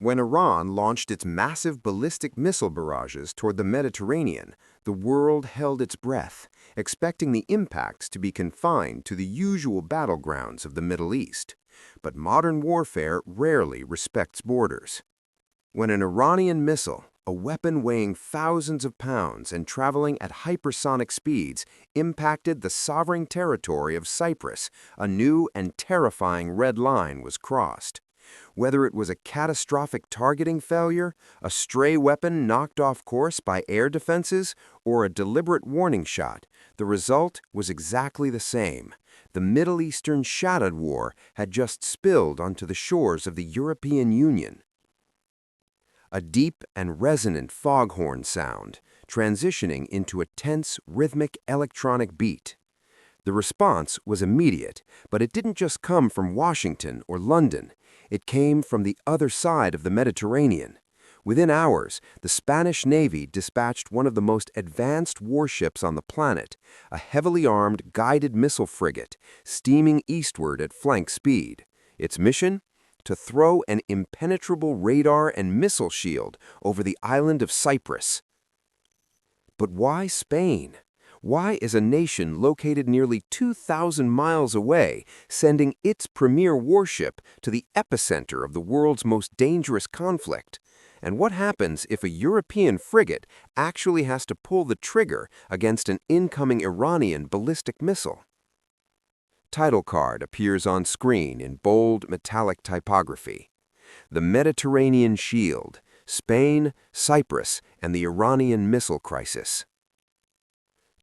When Iran launched its massive ballistic missile barrages toward the Mediterranean, the world held its breath, expecting the impacts to be confined to the usual battlegrounds of the Middle East. But modern warfare rarely respects borders. When an Iranian missile, a weapon weighing thousands of pounds and traveling at hypersonic speeds, impacted the sovereign territory of Cyprus, a new and terrifying red line was crossed. Whether it was a catastrophic targeting failure, a stray weapon knocked off course by air defenses, or a deliberate warning shot, the result was exactly the same. The Middle Eastern Shadow War had just spilled onto the shores of the European Union. A deep and resonant foghorn sound, transitioning into a tense, rhythmic electronic beat. The response was immediate, but it didn't just come from Washington or London. It came from the other side of the Mediterranean. Within hours, the Spanish Navy dispatched one of the most advanced warships on the planet, a heavily armed guided missile frigate, steaming eastward at flank speed. Its mission? To throw an impenetrable radar and missile shield over the island of Cyprus. But why Spain? Why is a nation located nearly 2,000 miles away sending its premier warship to the epicenter of the world's most dangerous conflict? And what happens if a European frigate actually has to pull the trigger against an incoming Iranian ballistic missile? Title card appears on screen in bold metallic typography. The Mediterranean Shield, Spain, Cyprus, and the Iranian missile crisis.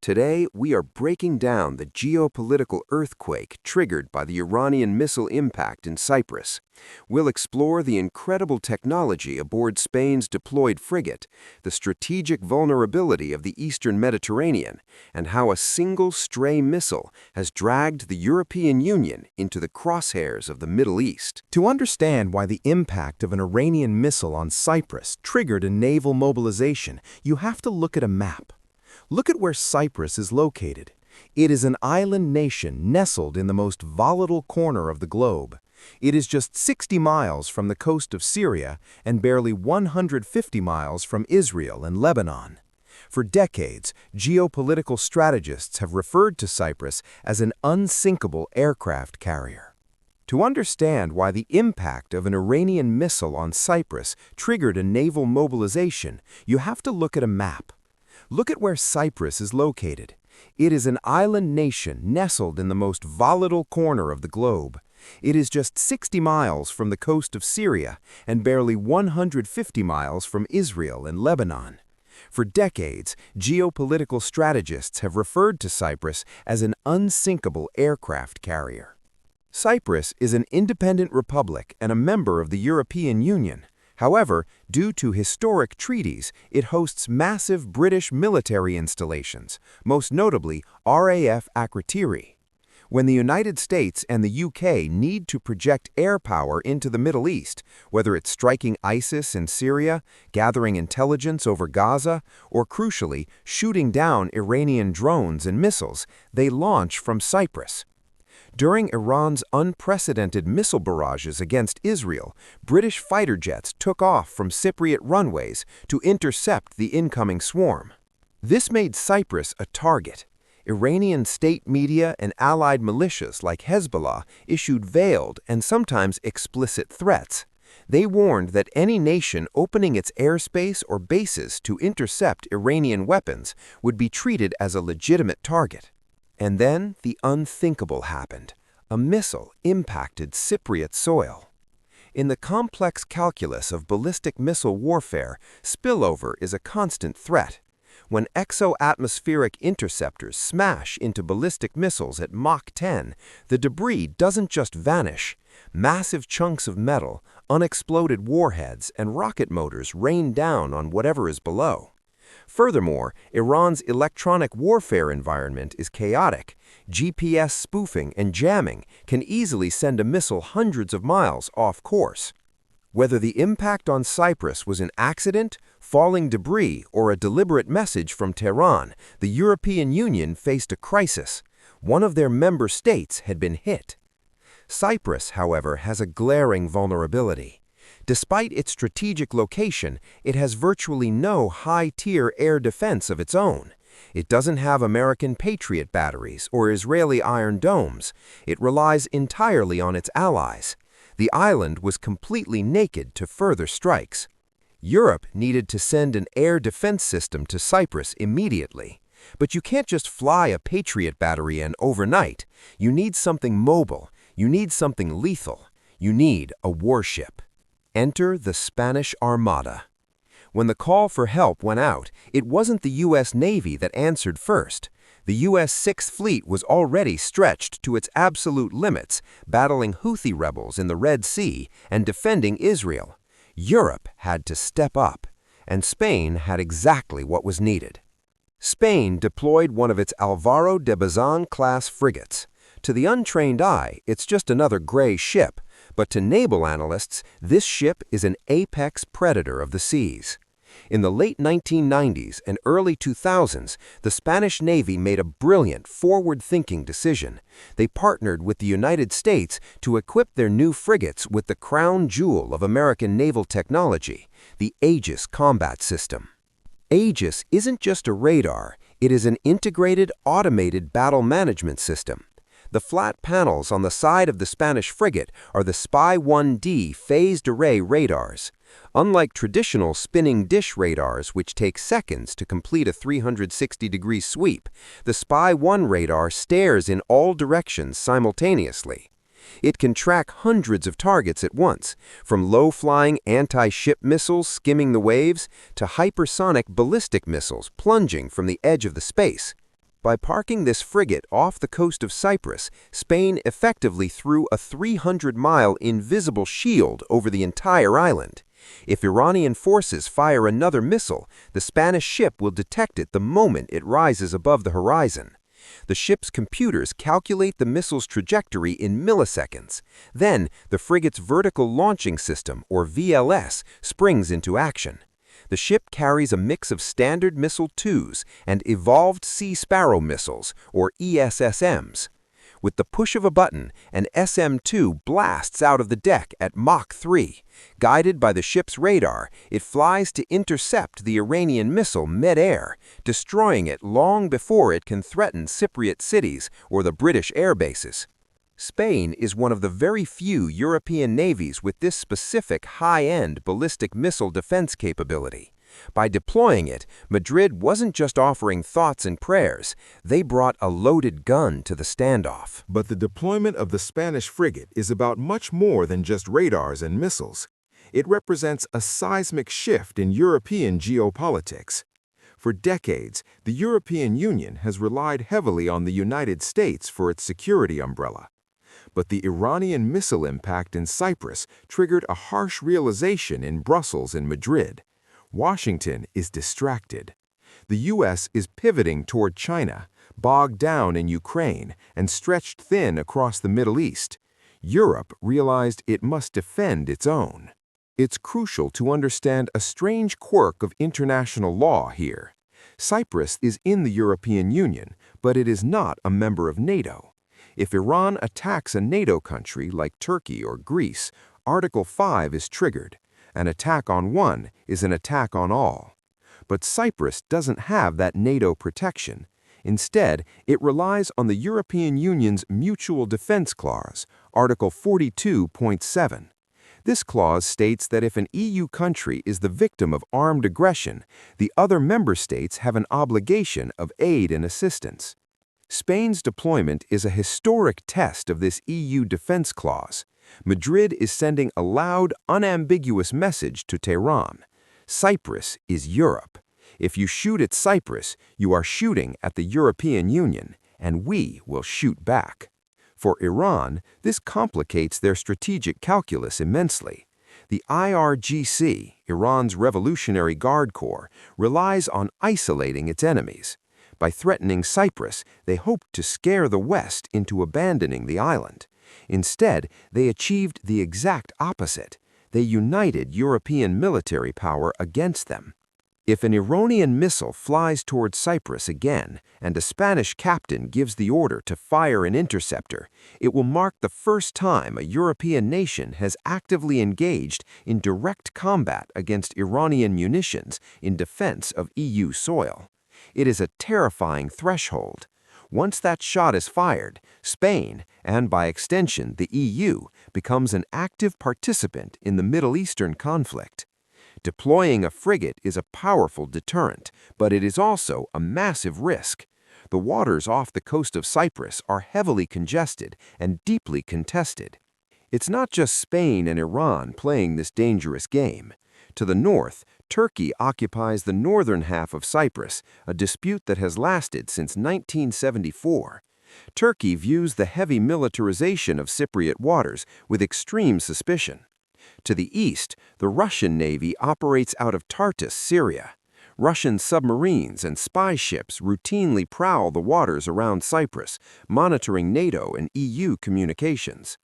Today, we are breaking down the geopolitical earthquake triggered by the Iranian missile impact in Cyprus. We'll explore the incredible technology aboard Spain's deployed frigate, the strategic vulnerability of the Eastern Mediterranean, and how a single stray missile has dragged the European Union into the crosshairs of the Middle East. To understand why the impact of an Iranian missile on Cyprus triggered a naval mobilization, you have to look at a map. Look at where Cyprus is located. It is an island nation nestled in the most volatile corner of the globe. It is just 60 miles from the coast of Syria and barely 150 miles from Israel and Lebanon. For decades, geopolitical strategists have referred to Cyprus as an unsinkable aircraft carrier. To understand why the impact of an Iranian missile on Cyprus triggered a naval mobilization, you have to look at a map. Look at where Cyprus is located. It is an island nation nestled in the most volatile corner of the globe. It is just 60 miles from the coast of Syria and barely 150 miles from Israel and Lebanon. For decades, geopolitical strategists have referred to Cyprus as an unsinkable aircraft carrier. Cyprus is an independent republic and a member of the European Union. However, due to historic treaties, it hosts massive British military installations, most notably RAF Akrotiri. When the United States and the UK need to project air power into the Middle East, whether it's striking ISIS in Syria, gathering intelligence over Gaza, or crucially, shooting down Iranian drones and missiles, they launch from Cyprus. During Iran's unprecedented missile barrages against Israel, British fighter jets took off from Cypriot runways to intercept the incoming swarm. This made Cyprus a target. Iranian state media and allied militias like Hezbollah issued veiled and sometimes explicit threats. They warned that any nation opening its airspace or bases to intercept Iranian weapons would be treated as a legitimate target. And then the unthinkable happened. A missile impacted Cypriot soil. In the complex calculus of ballistic missile warfare, spillover is a constant threat. When exo-atmospheric interceptors smash into ballistic missiles at Mach 10, the debris doesn't just vanish. Massive chunks of metal, unexploded warheads, and rocket motors rain down on whatever is below. Furthermore, Iran's electronic warfare environment is chaotic. GPS spoofing and jamming can easily send a missile hundreds of miles off course. Whether the impact on Cyprus was an accident, falling debris, or a deliberate message from Tehran, the European Union faced a crisis. One of their member states had been hit. Cyprus, however, has a glaring vulnerability. Despite its strategic location, it has virtually no high-tier air defense of its own. It doesn't have American Patriot batteries or Israeli Iron Domes. It relies entirely on its allies. The island was completely naked to further strikes. Europe needed to send an air defense system to Cyprus immediately. But you can't just fly a Patriot battery in overnight. You need something mobile. You need something lethal. You need a warship. Enter the Spanish Armada. When the call for help went out, it wasn't the U.S. Navy that answered first. The U.S. Sixth Fleet was already stretched to its absolute limits, battling Houthi rebels in the Red Sea and defending Israel. Europe had to step up, and Spain had exactly what was needed. Spain deployed one of its Álvaro de Bazán-class frigates. To the untrained eye, it's just another gray ship, but to naval analysts, this ship is an apex predator of the seas. In the late 1990s and early 2000s, the Spanish Navy made a brilliant, forward-thinking decision. They partnered with the United States to equip their new frigates with the crown jewel of American naval technology, the Aegis Combat System. Aegis isn't just a radar, it is an integrated, automated battle management system. The flat panels on the side of the Spanish frigate are the Spy-1D phased array radars. Unlike traditional spinning dish radars, which take seconds to complete a 360-degree sweep, the Spy-1 radar stares in all directions simultaneously. It can track hundreds of targets at once, from low-flying anti-ship missiles skimming the waves to hypersonic ballistic missiles plunging from the edge of the space. By parking this frigate off the coast of Cyprus, Spain effectively threw a 300-mile invisible shield over the entire island. If Iranian forces fire another missile, the Spanish ship will detect it the moment it rises above the horizon. The ship's computers calculate the missile's trajectory in milliseconds. Then, the frigate's vertical launching system, or VLS, springs into action. The ship carries a mix of Standard Missile 2s and Evolved Sea Sparrow missiles, or ESSMs. With the push of a button, an SM-2 blasts out of the deck at Mach 3. Guided by the ship's radar, it flies to intercept the Iranian missile mid-air, destroying it long before it can threaten Cypriot cities or the British air bases. Spain is one of the very few European navies with this specific high-end ballistic missile defense capability. By deploying it, Madrid wasn't just offering thoughts and prayers, they brought a loaded gun to the standoff. But the deployment of the Spanish frigate is about much more than just radars and missiles. It represents a seismic shift in European geopolitics. For decades, the European Union has relied heavily on the United States for its security umbrella. But the Iranian missile impact in Cyprus triggered a harsh realization in Brussels and Madrid. Washington is distracted. The U.S. is pivoting toward China, bogged down in Ukraine, and stretched thin across the Middle East. Europe realized it must defend its own. It's crucial to understand a strange quirk of international law here. Cyprus is in the European Union, but it is not a member of NATO. If Iran attacks a NATO country like Turkey or Greece, Article 5 is triggered. An attack on one is an attack on all. But Cyprus doesn't have that NATO protection. Instead, it relies on the European Union's Mutual Defense Clause, Article 42.7. This clause states that if an EU country is the victim of armed aggression, the other member states have an obligation of aid and assistance. Spain's deployment is a historic test of this EU defense clause. Madrid is sending a loud, unambiguous message to Tehran. Cyprus is Europe. If you shoot at Cyprus, you are shooting at the European Union, and we will shoot back. For Iran, this complicates their strategic calculus immensely. The IRGC, Iran's Revolutionary Guard Corps, relies on isolating its enemies. By threatening Cyprus, they hoped to scare the West into abandoning the island. Instead, they achieved the exact opposite. They united European military power against them. If an Iranian missile flies toward Cyprus again and a Spanish captain gives the order to fire an interceptor, it will mark the first time a European nation has actively engaged in direct combat against Iranian munitions in defense of EU soil. It is a terrifying threshold. Once that shot is fired, Spain, and by extension the EU, becomes an active participant in the Middle Eastern conflict. Deploying a frigate is a powerful deterrent, but it is also a massive risk. The waters off the coast of Cyprus are heavily congested and deeply contested. It's not just Spain and Iran playing this dangerous game. To the north, Turkey occupies the northern half of Cyprus, a dispute that has lasted since 1974. Turkey views the heavy militarization of Cypriot waters with extreme suspicion. To the east, the Russian Navy operates out of Tartus, Syria. Russian submarines and spy ships routinely prowl the waters around Cyprus, monitoring NATO and EU communications.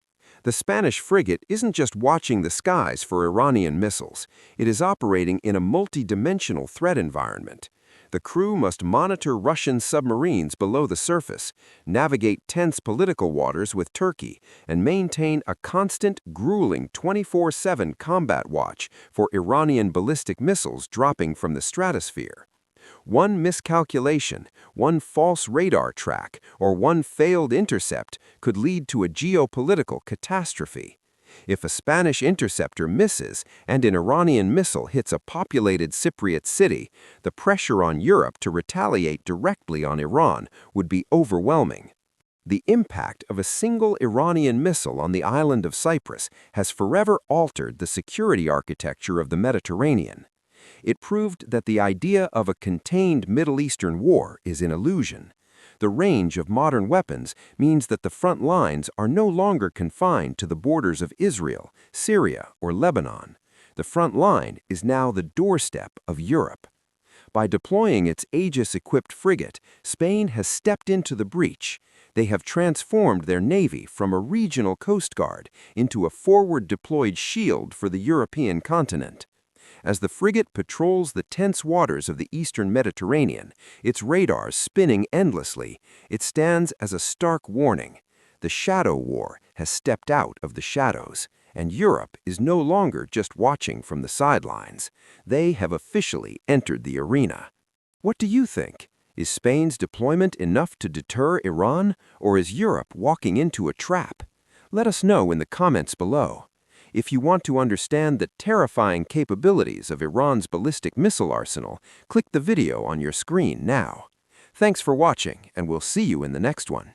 The Spanish frigate isn't just watching the skies for Iranian missiles. It is operating in a multi-dimensional threat environment. The crew must monitor Russian submarines below the surface, navigate tense political waters with Turkey, and maintain a constant, grueling 24/7 combat watch for Iranian ballistic missiles dropping from the stratosphere. One miscalculation, one false radar track, or one failed intercept could lead to a geopolitical catastrophe. If a Spanish interceptor misses and an Iranian missile hits a populated Cypriot city, the pressure on Europe to retaliate directly on Iran would be overwhelming. The impact of a single Iranian missile on the island of Cyprus has forever altered the security architecture of the Mediterranean. It proved that the idea of a contained Middle Eastern war is an illusion. The range of modern weapons means that the front lines are no longer confined to the borders of Israel, Syria, or Lebanon. The front line is now the doorstep of Europe. By deploying its Aegis-equipped frigate, Spain has stepped into the breach. They have transformed their navy from a regional coast guard into a forward-deployed shield for the European continent. As the frigate patrols the tense waters of the eastern Mediterranean, its radars spinning endlessly, it stands as a stark warning. The shadow war has stepped out of the shadows, and Europe is no longer just watching from the sidelines. They have officially entered the arena. What do you think? Is Spain's deployment enough to deter Iran, or is Europe walking into a trap? Let us know in the comments below. If you want to understand the terrifying capabilities of Iran's ballistic missile arsenal, click the video on your screen now. Thanks for watching, and we'll see you in the next one.